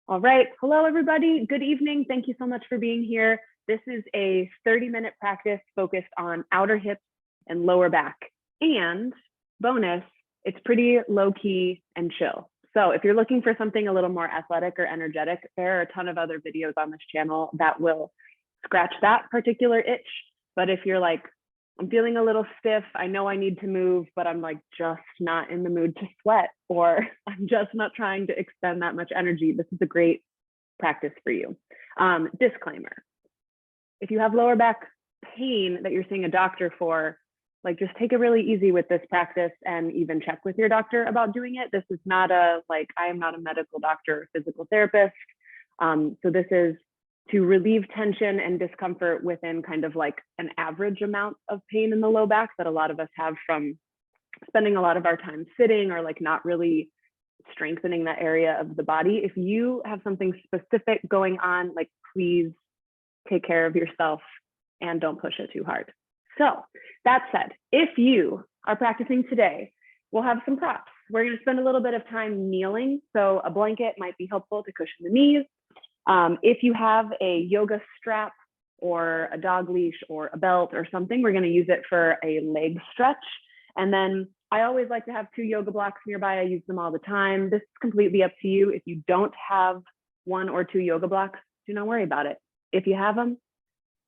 All right. Hello, everybody. Good evening. Thank you so much for being here. This is a 30-minute practice focused on outer hips and lower back. And bonus, it's pretty low key and chill. So if you're looking for something a little more athletic or energetic, there are a ton of other videos on this channel that will scratch that particular itch. But if you're like, I'm feeling a little stiff, I know I need to move, but I'm like just not in the mood to sweat, or I'm just not trying to expend that much energy, this is a great practice for you. Disclaimer, if you have lower back pain that you're seeing a doctor for, like just take it really easy with this practice and even check with your doctor about doing it. This is not a, like, I am not a medical doctor or physical therapist. So this is to relieve tension and discomfort within kind of like an average amount of pain in the low back that a lot of us have from spending a lot of our time sitting or like not really strengthening that area of the body. If you have something specific going on, like please take care of yourself and don't push it too hard. So that said, if you are practicing today, we'll have some props. We're going to spend a little bit of time kneeling. So a blanket might be helpful to cushion the knees. If you have a yoga strap or a dog leash or a belt or something, we're going to use it for a leg stretch. And then I always like to have 2 yoga blocks nearby. I use them all the time. This is completely up to you. If you don't have 1 or 2 yoga blocks, do not worry about it. If you have them,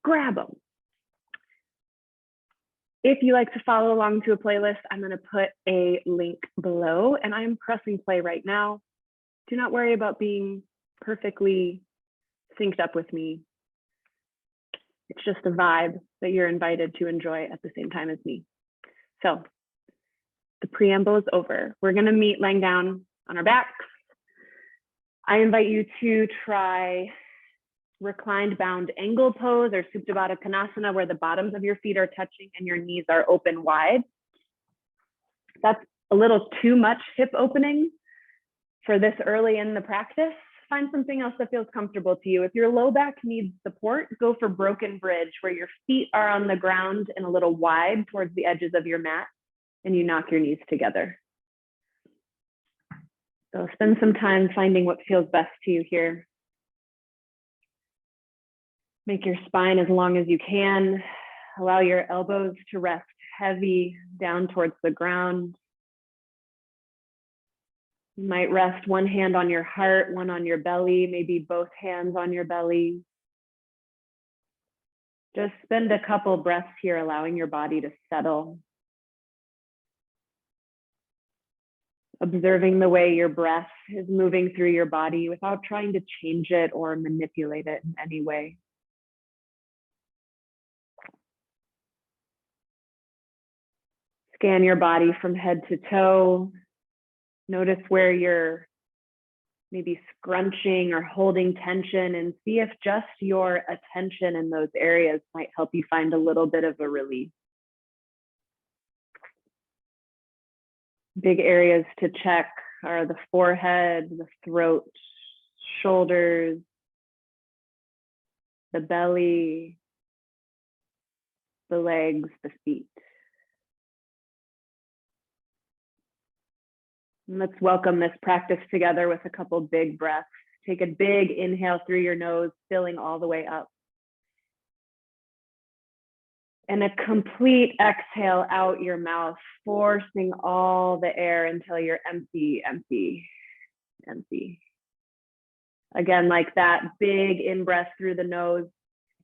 grab them. If you like to follow along to a playlist, I'm going to put a link below, and I'm pressing play right now. Do not worry about being perfectly synced up with me. It's just a vibe that you're invited to enjoy at the same time as me. So the preamble is over. We're going to meet laying down on our backs. I invite you to try reclined bound angle pose or Supta Baddha Konasana, where the bottoms of your feet are touching and your knees are open wide. That's a little too much hip opening for this early in the practice. Find something else that feels comfortable to you. If your low back needs support, go for broken bridge, where your feet are on the ground and a little wide towards the edges of your mat, and you knock your knees together. So spend some time finding what feels best to you here. Make your spine as long as you can. Allow your elbows to rest heavy down towards the ground. You might rest one hand on your heart, one on your belly, maybe both hands on your belly. Just spend a couple breaths here, allowing your body to settle. Observing the way your breath is moving through your body without trying to change it or manipulate it in any way. Scan your body from head to toe. Notice where you're maybe scrunching or holding tension, and see if just your attention in those areas might help you find a little bit of a relief. Big areas to check are the forehead, the throat, shoulders, the belly, the legs, the feet. And let's welcome this practice together with a couple big breaths. Take a big inhale through your nose, filling all the way up. And a complete exhale out your mouth, forcing all the air until you're empty, empty, empty. Again, like that, big in-breath through the nose,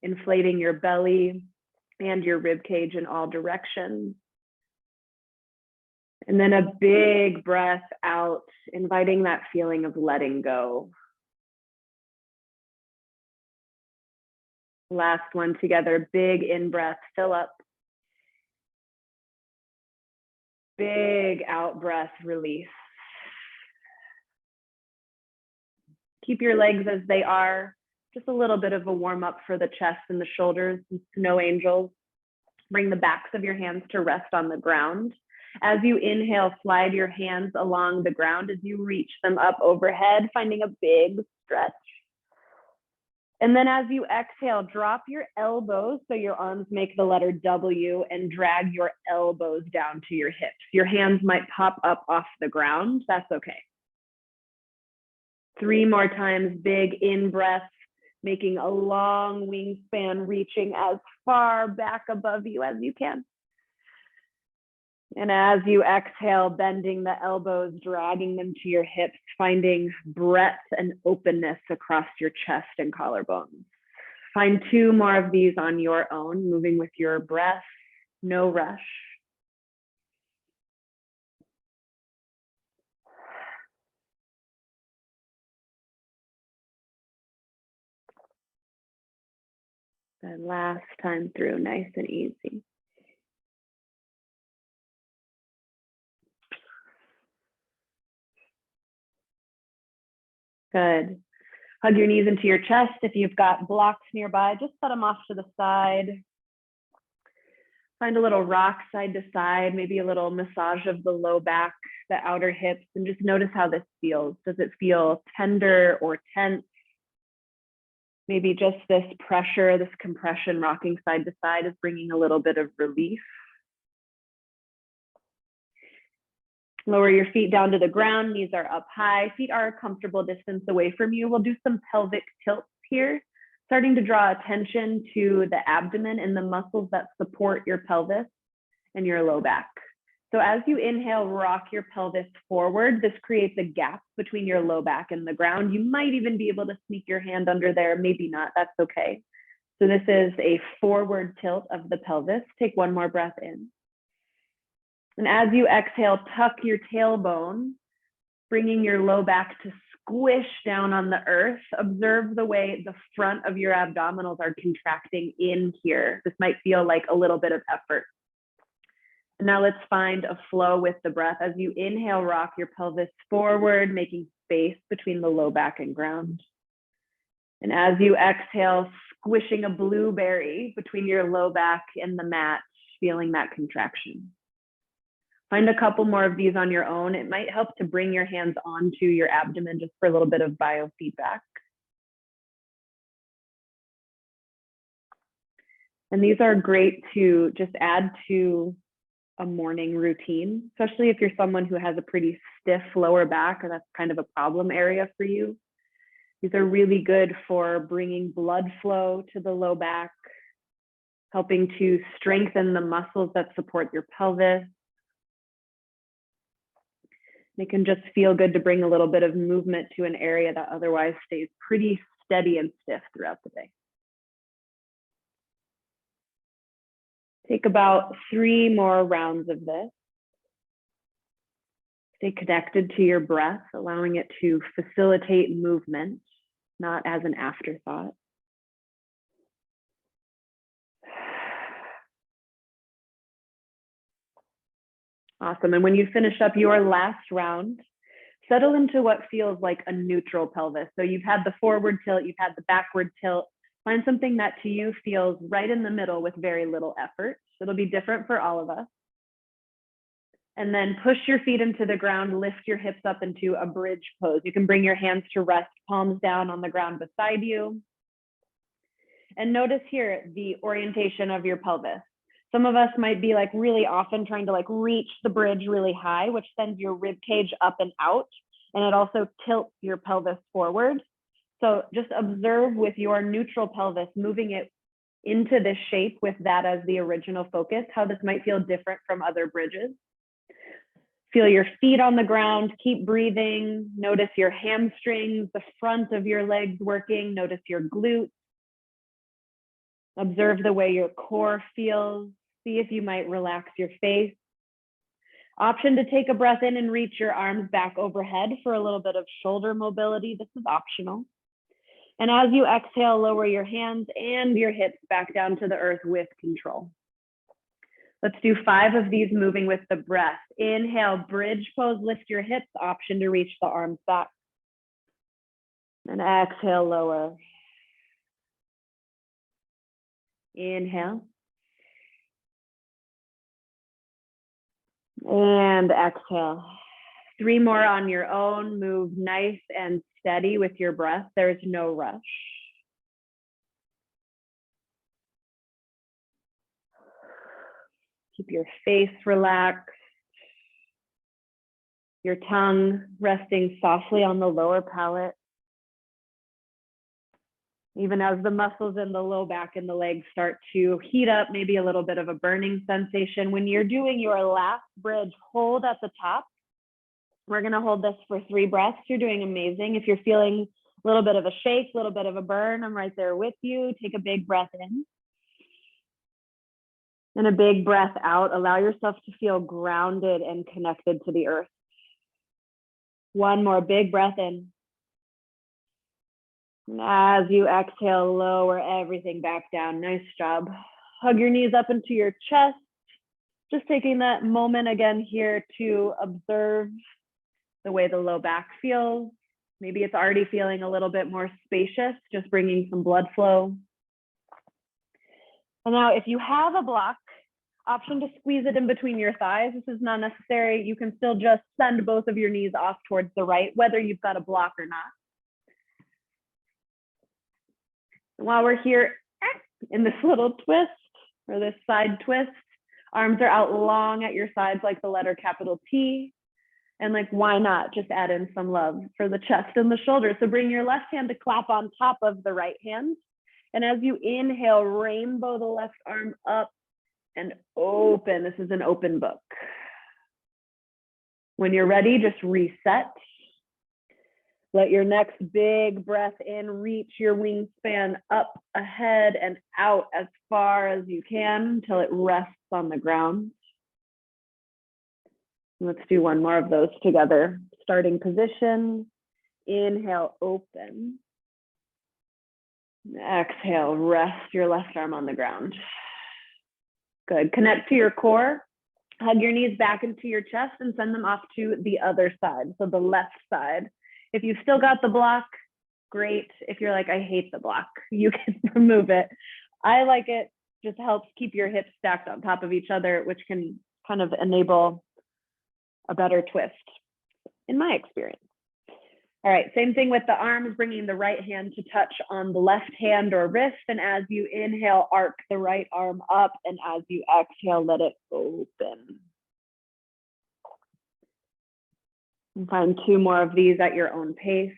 inflating your belly and your rib cage in all directions. And then a big breath out, inviting that feeling of letting go. Last one together, big in-breath, fill up. Big out-breath, release. Keep your legs as they are, just a little bit of a warm-up for the chest and the shoulders, some snow angels. Bring the backs of your hands to rest on the ground. As you inhale, slide your hands along the ground as you reach them up overhead, finding a big stretch. And then as you exhale, drop your elbows so your arms make the letter W and drag your elbows down to your hips. Your hands might pop up off the ground. That's okay. 3 more times, big in breath, making a long wingspan, reaching as far back above you as you can. And as you exhale, bending the elbows, dragging them to your hips, finding breadth and openness across your chest and collarbones. Find 2 more of these on your own, moving with your breath, no rush. The last time through, nice and easy. Good. Hug your knees into your chest. If you've got blocks nearby, just set them off to the side. Find a little rock side to side, maybe a little massage of the low back, the outer hips, and just notice how this feels. Does it feel tender or tense? Maybe just this pressure, this compression, rocking side to side is bringing a little bit of relief. Lower your feet down to the ground, knees are up high, feet are a comfortable distance away from you. We'll do some pelvic tilts here, starting to draw attention to the abdomen and the muscles that support your pelvis and your low back. So as you inhale, rock your pelvis forward. This creates a gap between your low back and the ground. You might even be able to sneak your hand under there, maybe not, that's okay. So this is a forward tilt of the pelvis. Take 1 more breath in. And as you exhale, tuck your tailbone, bringing your low back to squish down on the earth. Observe the way the front of your abdominals are contracting in here. This might feel like a little bit of effort. And now let's find a flow with the breath. As you inhale, rock your pelvis forward, making space between the low back and ground. And as you exhale, squishing a blueberry between your low back and the mat, feeling that contraction. Find a couple more of these on your own. It might help to bring your hands onto your abdomen just for a little bit of biofeedback. And these are great to just add to a morning routine, especially if you're someone who has a pretty stiff lower back or that's kind of a problem area for you. These are really good for bringing blood flow to the low back, helping to strengthen the muscles that support your pelvis. It can just feel good to bring a little bit of movement to an area that otherwise stays pretty steady and stiff throughout the day. Take about 3 more rounds of this. Stay connected to your breath, allowing it to facilitate movement, not as an afterthought. Awesome. And when you finish up your last round, settle into what feels like a neutral pelvis. So you've had the forward tilt, you've had the backward tilt. Find something that to you feels right in the middle with very little effort. It'll be different for all of us. And then push your feet into the ground, lift your hips up into a bridge pose. You can bring your hands to rest, palms down on the ground beside you. And notice here the orientation of your pelvis. Some of us might be like really often trying to like reach the bridge really high, which sends your rib cage up and out. And it also tilts your pelvis forward. So just observe with your neutral pelvis, moving it into this shape with that as the original focus, how this might feel different from other bridges. Feel your feet on the ground, keep breathing. Notice your hamstrings, the front of your legs working. Notice your glutes. Observe the way your core feels. See if you might relax your face. Option to take a breath in and reach your arms back overhead for a little bit of shoulder mobility. This is optional. And as you exhale, lower your hands and your hips back down to the earth with control. Let's do 5 of these moving with the breath. Inhale, bridge pose, lift your hips, option to reach the arms back. And exhale, lower. Inhale. And exhale. 3 more on your own. Move nice and steady with your breath. There's no rush. Keep your face relaxed. Your tongue resting softly on the lower palate. Even as the muscles in the low back and the legs start to heat up, maybe a little bit of a burning sensation. When you're doing your last bridge, hold at the top. We're going to hold this for 3 breaths. You're doing amazing. If you're feeling a little bit of a shake, a little bit of a burn, I'm right there with you. Take a big breath in and a big breath out. Allow yourself to feel grounded and connected to the earth. One more big breath in. And as you exhale, lower everything back down. Nice job. Hug your knees up into your chest. Just taking that moment again here to observe the way the low back feels. Maybe it's already feeling a little bit more spacious, just bringing some blood flow. And now if you have a block, option to squeeze it in between your thighs. This is not necessary. You can still just send both of your knees off towards the right, whether you've got a block or not. While we're here in this little twist or this side twist, arms are out long at your sides like the letter capital T. And like, why not just add in some love for the chest and the shoulders? So bring your left hand to clap on top of the right hand. And as you inhale, rainbow the left arm up and open. This is an open book. When you're ready, just reset. Let your next big breath in reach your wingspan up, ahead, and out as far as you can until it rests on the ground. Let's do one more of those together. Starting position. Inhale, open. Exhale, rest your left arm on the ground. Good. Connect to your core. Hug your knees back into your chest and send them off to the other side, so the left side. If you've still got the block, great. If you're like, I hate the block, you can remove it. I like it. Just helps keep your hips stacked on top of each other, which can kind of enable a better twist, in my experience. All right, same thing with the arms, bringing the right hand to touch on the left hand or wrist. And as you inhale, arc the right arm up. And as you exhale, let it open. And find 2 more of these at your own pace.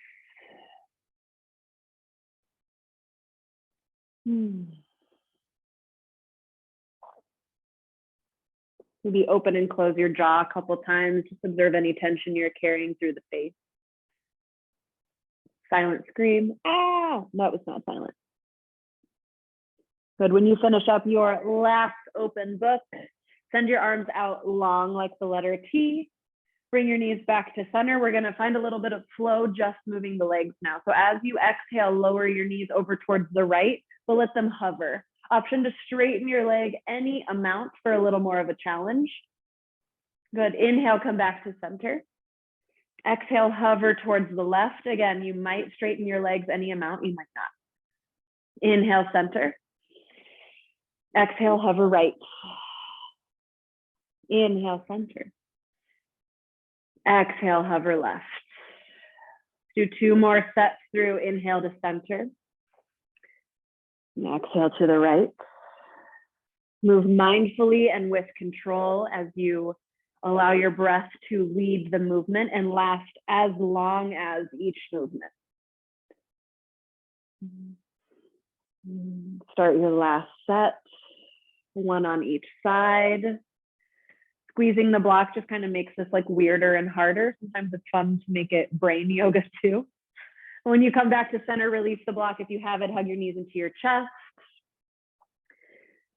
Maybe open and close your jaw a couple times. Just observe any tension you're carrying through the face. Silent scream. Ah, that was not silent. Good. When you finish up your last open book, send your arms out long like the letter T. Bring your knees back to center. We're going to find a little bit of flow just moving the legs now. So as you exhale, lower your knees over towards the right, but let them hover. Option to straighten your leg any amount for a little more of a challenge. Good. Inhale, come back to center. Exhale, hover towards the left. Again, you might straighten your legs any amount, you might not. Inhale, center. Exhale, hover right. Inhale, center. Exhale, hover left. Do 2 more sets through. Inhale to center. And exhale to the right. Move mindfully and with control as you allow your breath to lead the movement and last as long as each movement. Start your last set, 1 on each side. Squeezing the block just kind of makes this like weirder and harder. Sometimes it's fun to make it brain yoga too. When you come back to center, release the block. If you have it, hug your knees into your chest.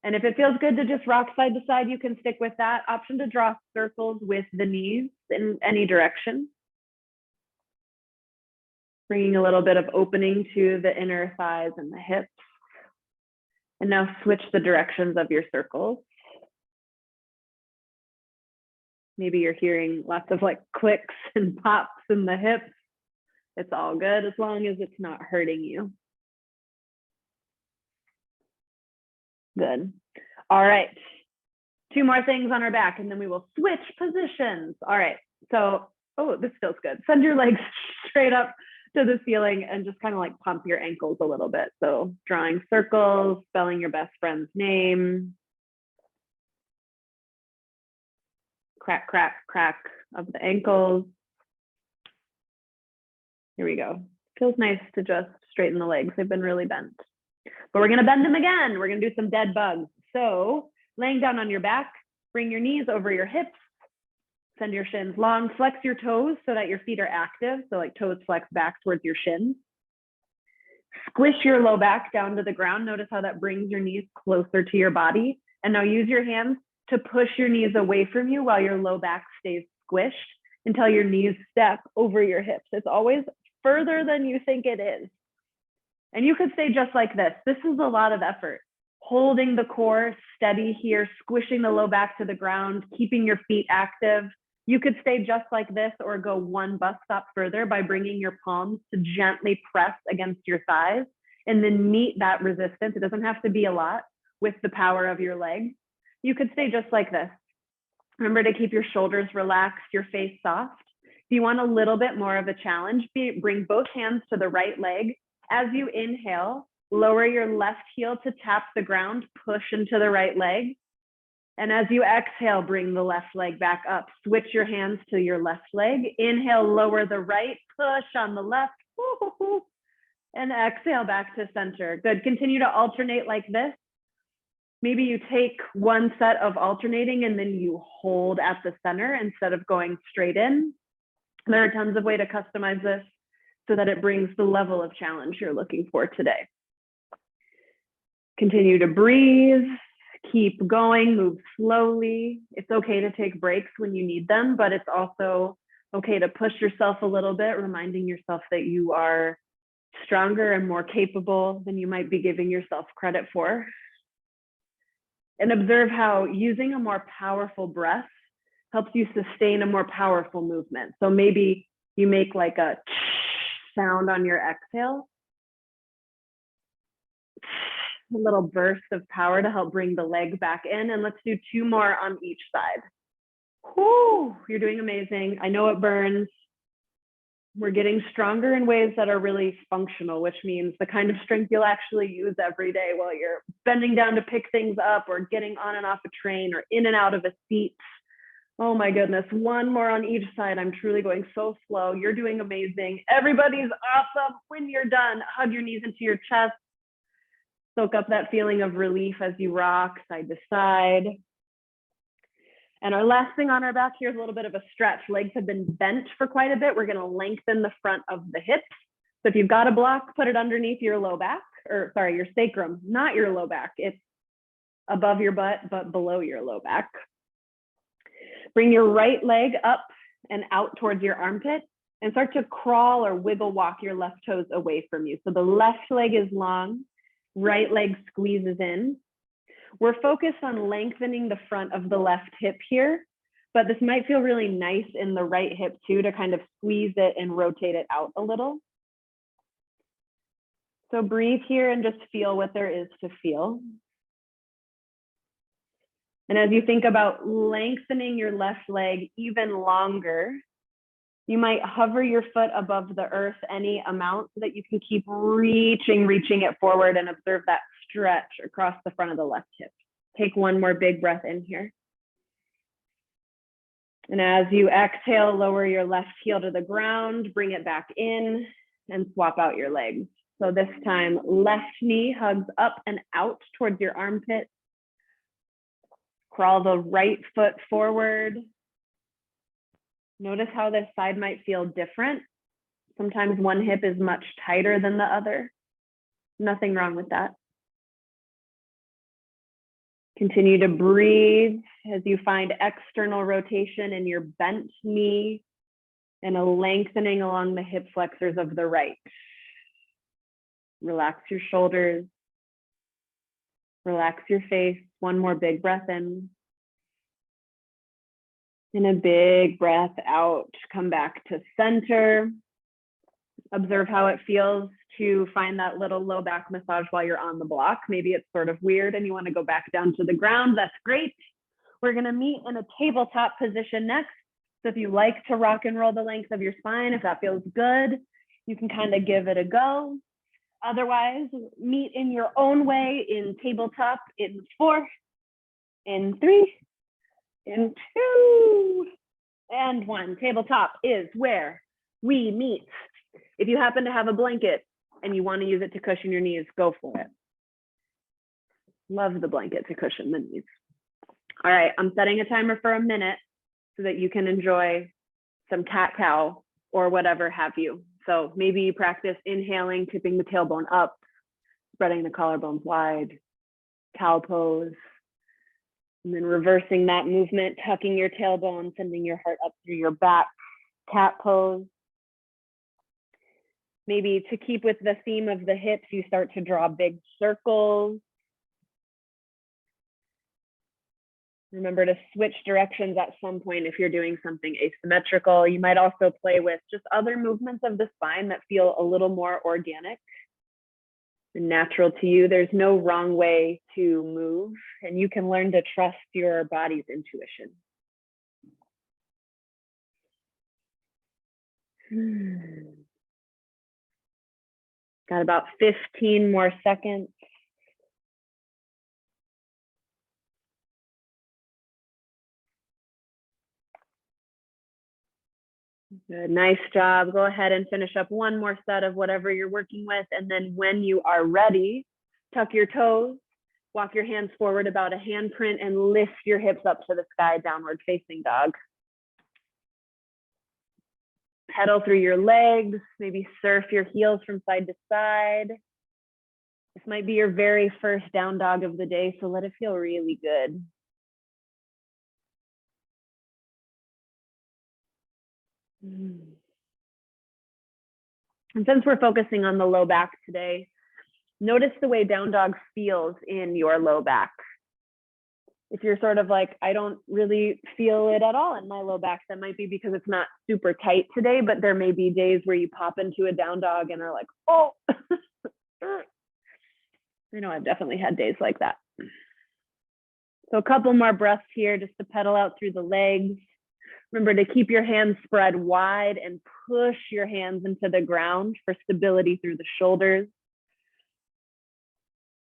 And if it feels good to just rock side to side, you can stick with that. Option to draw circles with the knees in any direction. Bringing a little bit of opening to the inner thighs and the hips. And now switch the directions of your circles. Maybe you're hearing lots of like clicks and pops in the hips. It's all good as long as it's not hurting you. Good. All right. 2 more things on our back and then we will switch positions. All right. So, oh, this feels good. Send your legs straight up to the ceiling and just kind of like pump your ankles a little bit. So drawing circles, spelling your best friend's name. Crack, crack, crack of the ankles. Here we go. Feels nice to just straighten the legs. They've been really bent. But we're gonna bend them again. We're gonna do some dead bugs. So laying down on your back, bring your knees over your hips, send your shins long, flex your toes so that your feet are active. So like toes flex back towards your shins. Squish your low back down to the ground. Notice how that brings your knees closer to your body. And now use your hands to push your knees away from you while your low back stays squished until your knees step over your hips. It's always further than you think it is. And you could stay just like this. This is a lot of effort. Holding the core steady here, squishing the low back to the ground, keeping your feet active. You could stay just like this or go one bus stop further by bringing your palms to gently press against your thighs and then meet that resistance. It doesn't have to be a lot with the power of your legs. You could stay just like this. Remember to keep your shoulders relaxed, your face soft. If you want a little bit more of a challenge, bring both hands to the right leg. As you inhale, lower your left heel to tap the ground, push into the right leg. And as you exhale, bring the left leg back up. Switch your hands to your left leg. Inhale, lower the right, push on the left. And exhale back to center. Good. Continue to alternate like this. Maybe you take one set of alternating and then you hold at the center instead of going straight in. There are tons of ways to customize this so that it brings the level of challenge you're looking for today. Continue to breathe. Keep going, move slowly. It's okay to take breaks when you need them, but it's also okay to push yourself a little bit, reminding yourself that you are stronger and more capable than you might be giving yourself credit for. And observe how using a more powerful breath helps you sustain a more powerful movement. So maybe you make like a sound on your exhale, a little burst of power to help bring the leg back in. And let's do 2 more on each side. Whoo, you're doing amazing. I know it burns. We're getting stronger in ways that are really functional, which means the kind of strength you'll actually use every day while you're bending down to pick things up or getting on and off a train or in and out of a seat. Oh my goodness, 1 more on each side. I'm truly going so slow. You're doing amazing. Everybody's awesome. When you're done, hug your knees into your chest. Soak up that feeling of relief as you rock side to side. And our last thing on our back here is a little bit of a stretch. Legs have been bent for quite a bit. We're going to lengthen the front of the hips. So if you've got a block, put it underneath your low back, or sorry, your sacrum, not your low back. It's above your butt, but below your low back. Bring your right leg up and out towards your armpit and start to crawl or wiggle walk your left toes away from you. So the left leg is long, right leg squeezes in. We're focused on lengthening the front of the left hip here, but this might feel really nice in the right hip too, to kind of squeeze it and rotate it out a little. So breathe here and just feel what there is to feel. And as you think about lengthening your left leg even longer, you might hover your foot above the earth any amount so that you can keep reaching it forward and observe that stretch across the front of the left hip. Take 1 more big breath in here. And as you exhale, lower your left heel to the ground, bring it back in and swap out your legs. So this time, left knee hugs up and out towards your armpit. Crawl the right foot forward. Notice how this side might feel different. Sometimes one hip is much tighter than the other. Nothing wrong with that. Continue to breathe as you find external rotation in your bent knee and a lengthening along the hip flexors of the right. Relax your shoulders. Relax your face. 1 more big breath in. And a big breath out. Come back to center. Observe how it feels to find that little low back massage while you're on the block. Maybe it's sort of weird and you want to go back down to the ground. That's great. We're going to meet in a tabletop position next. So if you like to rock and roll the length of your spine, if that feels good, you can kind of give it a go. Otherwise, meet in your own way in tabletop in 4, in 3, in 2, and 1. Tabletop is where we meet. If you happen to have a blanket and you want to use it to cushion your knees, go for it. Love the blanket to cushion the knees. All right, I'm setting a timer for a minute so that you can enjoy some cat-cow or whatever have you. So maybe you practice inhaling, tipping the tailbone up, spreading the collarbones wide, cow pose, and then reversing that movement, tucking your tailbone, sending your heart up through your back, cat pose. Maybe to keep with the theme of the hips, you start to draw big circles. Remember to switch directions at some point if you're doing something asymmetrical. You might also play with just other movements of the spine that feel a little more organic and natural to you. There's no wrong way to move, and you can learn to trust your body's intuition. Got about 15 more seconds. Good, nice job. Go ahead and finish up one more set of whatever you're working with. And then when you are ready, tuck your toes, walk your hands forward about a handprint and lift your hips up to the sky, downward facing dog. Pedal through your legs, maybe surf your heels from side to side. This might be your very first down dog of the day, so let it feel really good. And since we're focusing on the low back today, notice the way down dog feels in your low back. If you're sort of like, I don't really feel it at all in my low back, that might be because it's not super tight today, but there may be days where you pop into a down dog and are like, oh, I know I've definitely had days like that. So a couple more breaths here just to pedal out through the legs. Remember to keep your hands spread wide and push your hands into the ground for stability through the shoulders.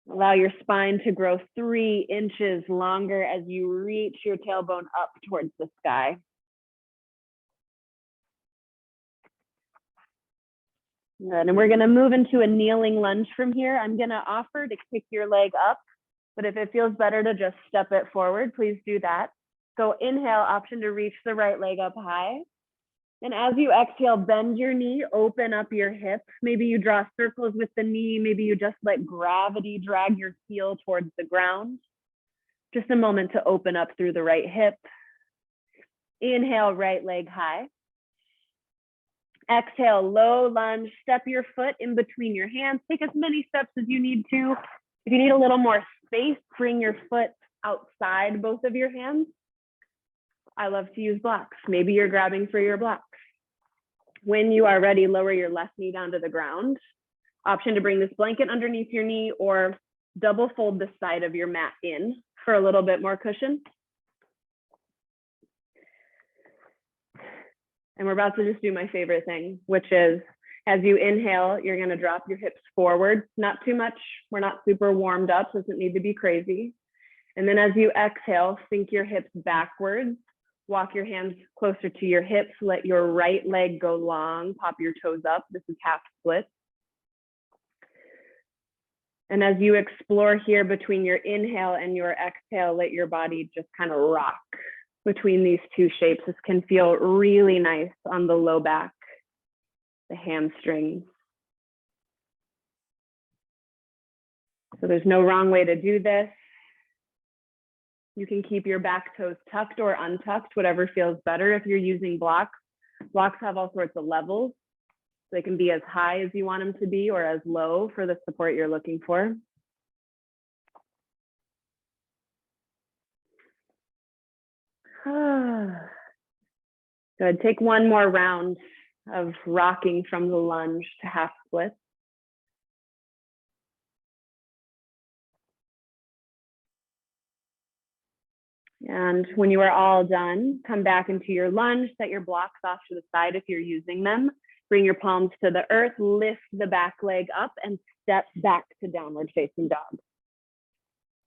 Allow your spine to grow 3 inches longer as you reach your tailbone up towards the sky. Good, and we're gonna move into a kneeling lunge from here. I'm gonna offer to kick your leg up, but if it feels better to just step it forward, please do that. So inhale, option to reach the right leg up high. And as you exhale, bend your knee, open up your hip. Maybe you draw circles with the knee. Maybe you just let gravity drag your heel towards the ground. Just a moment to open up through the right hip. Inhale, right leg high. Exhale, low lunge, step your foot in between your hands. Take as many steps as you need to. If you need a little more space, bring your foot outside both of your hands. I love to use blocks. Maybe you're grabbing for your blocks. When you are ready, lower your left knee down to the ground. Option to bring this blanket underneath your knee or double fold the side of your mat in for a little bit more cushion. And we're about to just do my favorite thing, which is as you inhale, you're gonna drop your hips forward, not too much. We're not super warmed up, doesn't need to be crazy. And then as you exhale, sink your hips backwards. Walk your hands closer to your hips. Let your right leg go long. Pop your toes up. This is half split. And as you explore here between your inhale and your exhale, let your body just kind of rock between these two shapes. This can feel really nice on the low back, the hamstrings. So there's no wrong way to do this. You can keep your back toes tucked or untucked, whatever feels better. If you're using blocks, blocks have all sorts of levels. They can be as high as you want them to be or as low for the support you're looking for. Good, take one more round of rocking from the lunge to half split. And when you are all done, come back into your lunge, set your blocks off to the side if you're using them. Bring your palms to the earth, lift the back leg up and step back to downward facing dog.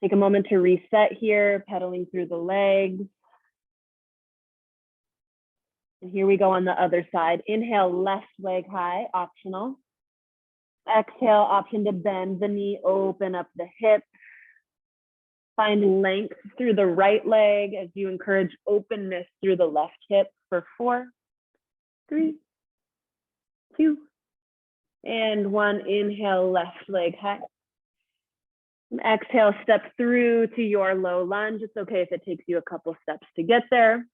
Take a moment to reset here, pedaling through the legs. And here we go on the other side. Inhale, left leg high, optional. Exhale, option to bend the knee, open up the hip. Find length through the right leg as you encourage openness through the left hip for 4, 3, 2, and 1. Inhale, left leg high. And exhale, step through to your low lunge. It's okay if it takes you a couple steps to get there.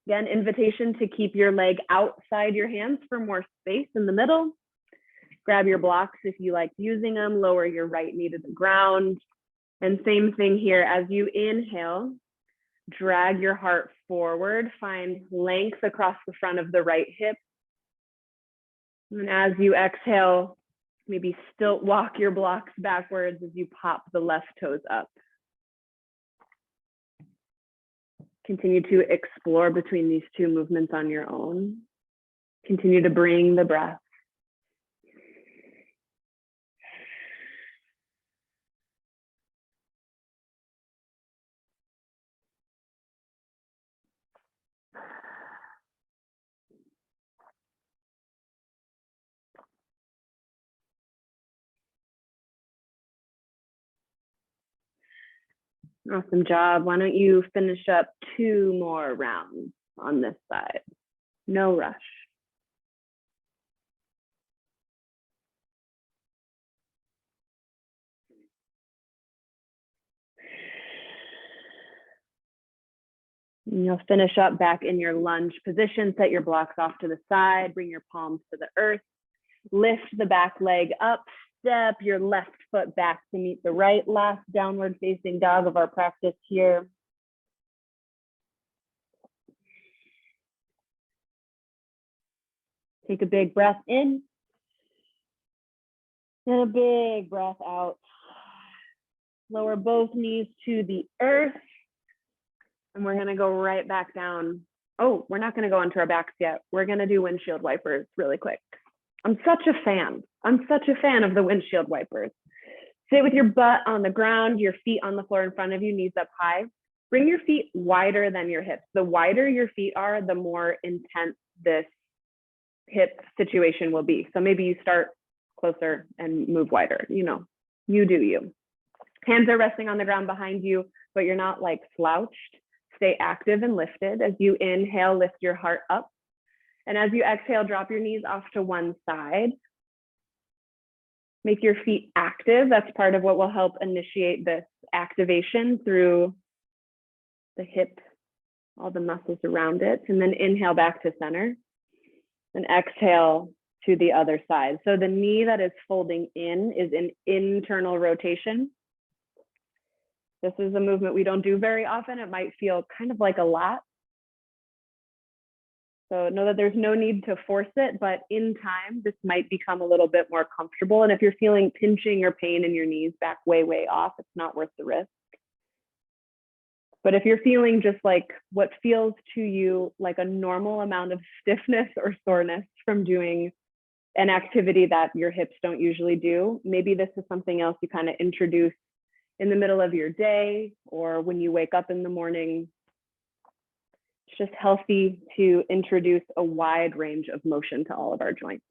Again, invitation to keep your leg outside your hands for more space in the middle. Grab your blocks if you like using them. Lower your right knee to the ground. And same thing here, as you inhale, drag your heart forward, find length across the front of the right hip. And as you exhale, maybe still walk your blocks backwards as you pop the left toes up. Continue to explore between these two movements on your own. Continue to bring the breath. Awesome job. Why don't you finish up 2 more rounds on this side? No rush. And you'll finish up back in your lunge position. Set your blocks off to the side. Bring your palms to the earth. Lift the back leg up. Step your left foot back to meet the right. Last downward facing dog of our practice here. Take a big breath in and a big breath out. Lower both knees to the earth. And we're gonna go right back down. Oh, we're not gonna go onto our backs yet. We're gonna do windshield wipers really quick. I'm such a fan of the windshield wipers. Sit with your butt on the ground, your feet on the floor in front of you, knees up high. Bring your feet wider than your hips. The wider your feet are, the more intense this hip situation will be. So maybe you start closer and move wider, you know, you do you. Hands are resting on the ground behind you, but you're not like slouched. Stay active and lifted. As you inhale, lift your heart up. And as you exhale, drop your knees off to one side. Make your feet active. That's part of what will help initiate this activation through the hip, all the muscles around it. And then inhale back to center and exhale to the other side. So the knee that is folding in is an internal rotation. This is a movement we don't do very often. It might feel kind of like a lot. So know that there's no need to force it, but in time, this might become a little bit more comfortable. And if you're feeling pinching or pain in your knees, back way, way off, it's not worth the risk. But if you're feeling just like what feels to you like a normal amount of stiffness or soreness from doing an activity that your hips don't usually do, maybe this is something else you kind of introduce in the middle of your day or when you wake up in the morning. It's just healthy to introduce a wide range of motion to all of our joints.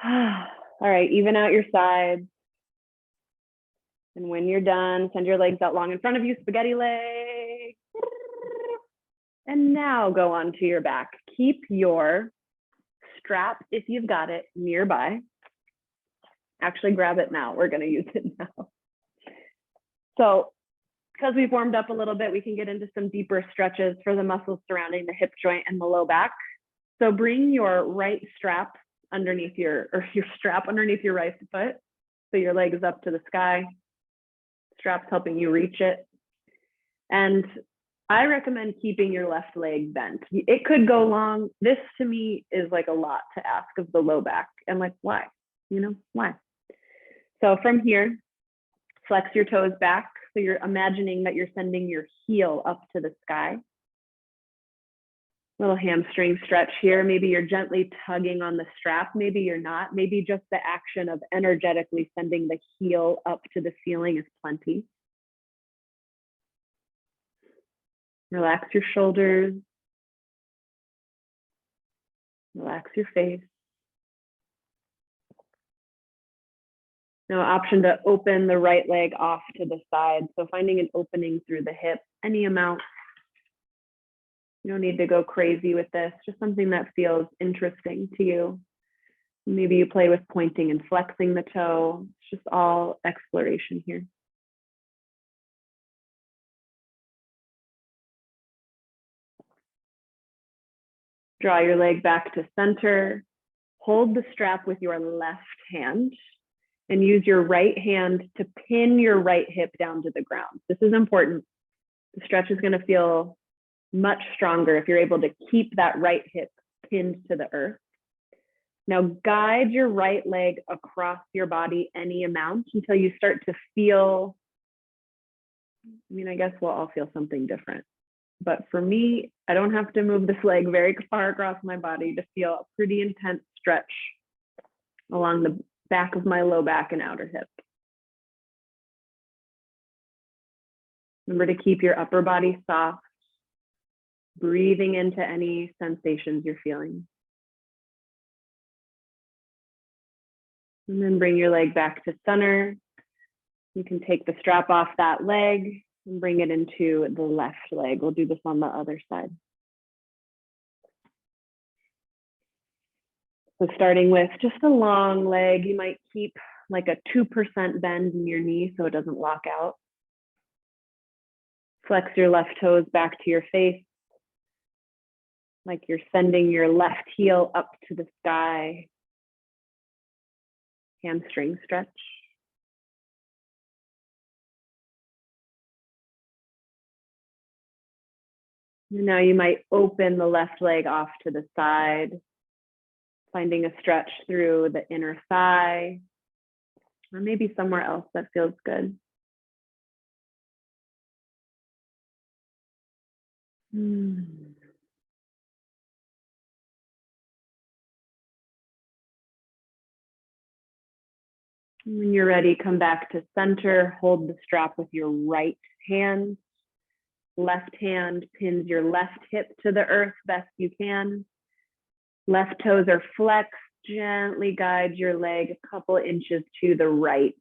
All right, even out your sides. And when you're done, send your legs out long in front of you, spaghetti leg. And now go onto your back. Keep your strap, if you've got it, nearby. Actually, grab it now. We're gonna use it now. So, because we've warmed up a little bit, we can get into some deeper stretches for the muscles surrounding the hip joint and the low back. So bring your right strap underneath your strap underneath your right foot. So your leg is up to the sky. Strap's helping you reach it. And I recommend keeping your left leg bent. It could go long. This to me is like a lot to ask of the low back. And like, why? You know, why? So from here, flex your toes back. So you're imagining that you're sending your heel up to the sky. Little hamstring stretch here. Maybe you're gently tugging on the strap. Maybe you're not. Maybe just the action of energetically sending the heel up to the ceiling is plenty. Relax your shoulders. Relax your face. Now, option to open the right leg off to the side. So finding an opening through the hip, any amount. You don't need to go crazy with this, just something that feels interesting to you. Maybe you play with pointing and flexing the toe. It's just all exploration here. Draw your leg back to center. Hold the strap with your left hand and use your right hand to pin your right hip down to the ground. This is important. The stretch is going to feel much stronger if you're able to keep that right hip pinned to the earth. Now guide your right leg across your body any amount until you start to feel, I guess we'll all feel something different. But for me, I don't have to move this leg very far across my body to feel a pretty intense stretch along the back of my low back and outer hip. Remember to keep your upper body soft, breathing into any sensations you're feeling. And then bring your leg back to center. You can take the strap off that leg and bring it into the left leg. We'll do this on the other side. So starting with just a long leg, you might keep like a 2% bend in your knee so it doesn't lock out. Flex your left toes back to your face, like you're sending your left heel up to the sky. Hamstring stretch. And now you might open the left leg off to the side, finding a stretch through the inner thigh, or maybe somewhere else that feels good. When you're ready, come back to center, hold the strap with your right hand. Left hand pins your left hip to the earth best you can. Left toes are flexed. Gently guide your leg a couple inches to the right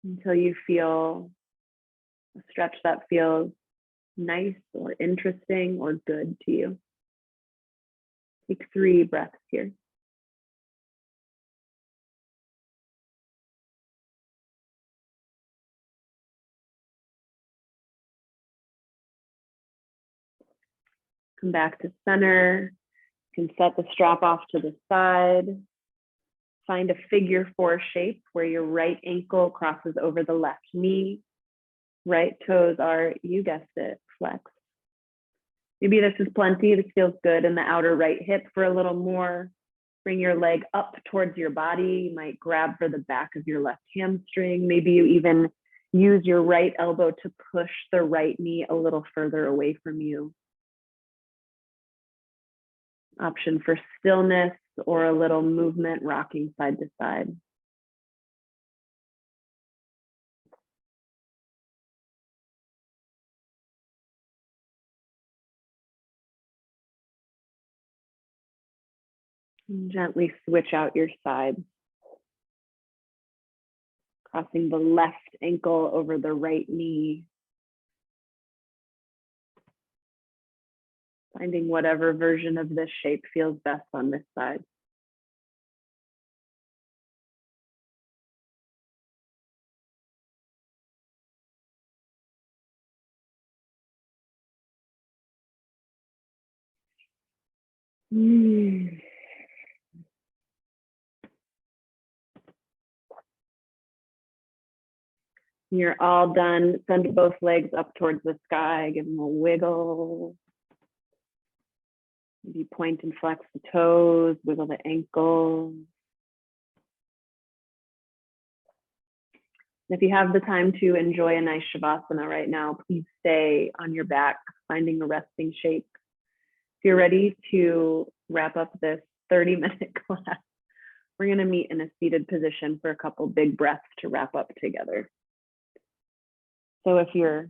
until you feel a stretch that feels nice or interesting or good to you. Take 3 breaths here. Come back to center. You can set the strap off to the side. Find a figure 4 shape where your right ankle crosses over the left knee. Right toes are, you guessed it, flexed. Maybe this is plenty. This feels good in the outer right hip for a little more. Bring your leg up towards your body. You might grab for the back of your left hamstring. Maybe you even use your right elbow to push the right knee a little further away from you. Option for stillness or a little movement, rocking side to side. And gently switch out your side. Crossing the left ankle over the right knee. Finding whatever version of this shape feels best on this side. You're all done. Send both legs up towards the sky. Give them a wiggle. Maybe point and flex the toes, wiggle the ankles. If you have the time to enjoy a nice Shavasana right now, please stay on your back, finding a resting shape. If you're ready to wrap up this 30-minute class, we're going to meet in a seated position for a couple big breaths to wrap up together. So if you're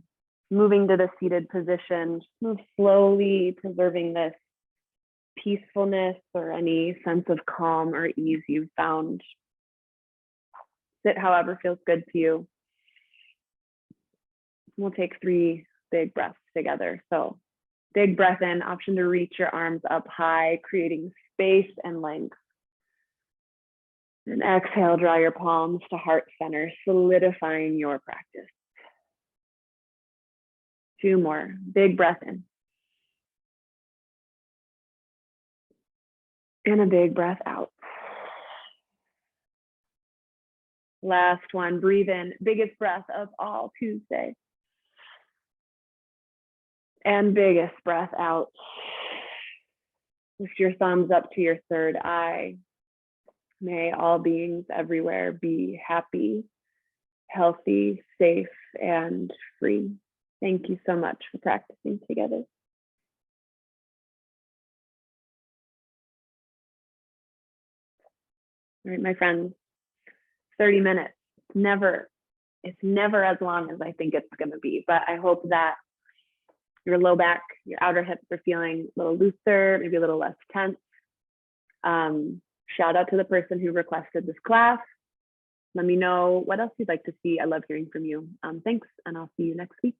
Moving to the seated position, just move slowly, preserving this peacefulness or any sense of calm or ease you've found. Sit however feels good to you. We'll take 3 big breaths together. So big breath in, option to reach your arms up high, creating space and length. And exhale, draw your palms to heart center, solidifying your practice. 2 more, big breath in. And a big breath out. Last one, breathe in, biggest breath of all Tuesday. And biggest breath out. Lift your thumbs up to your third eye. May all beings everywhere be happy, healthy, safe, and free. Thank you so much for practicing together. All right, my friends, 30 minutes, it's never as long as I think it's gonna be, but I hope that your low back, your outer hips are feeling a little looser, maybe a little less tense. Shout out to the person who requested this class. Let me know what else you'd like to see. I love hearing from you. Thanks, and I'll see you next week.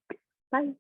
Bye.